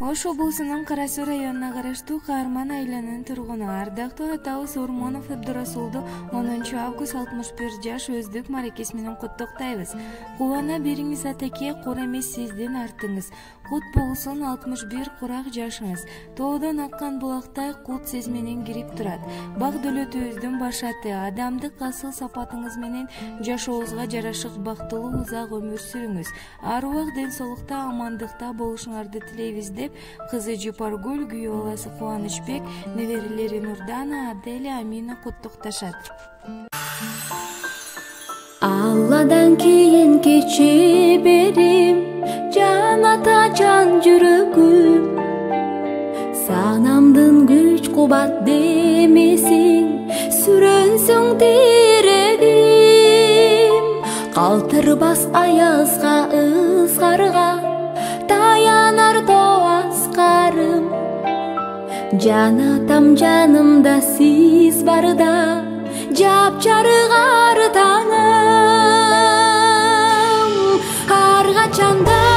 Ош облусунун Кара Суу районуна караштуу Каарман айылынын тургуну ардактуу атабыз Ормонов Абдурасулду 10 август 61 жаш өздүк маракеси менен куттуктайбыз. Кубана бериңиз атеке, кур эмес сиздин артыңыз. Кут болсун 61 курак жашыңыз. Тоодон аккан булактай кут сиз менен кирип турат. Бак дөлөтүбүздүн башаты, адамдык асыл сапатыңыз менен жашообузга жарашык бактылуу узак өмүр сүрүңүз. Ар убак ден соолукта, амандыкта болушуңарды тилейбиз деп кызы Жупаргүл, күйөө баласы Кубанычбек, неберелери Нурдана, Аделя, Амина куттукташат. Алладан кийин кече берим, жан ата жан жүрөгүм. Санамдын күч кубат демесин, сүрөнсөң тирегим. Калтырбас аязга, ызгарга, таянар тоаскарым. Жан атам жанымда сиз барда, жапжарык ар таңым. Ар качанда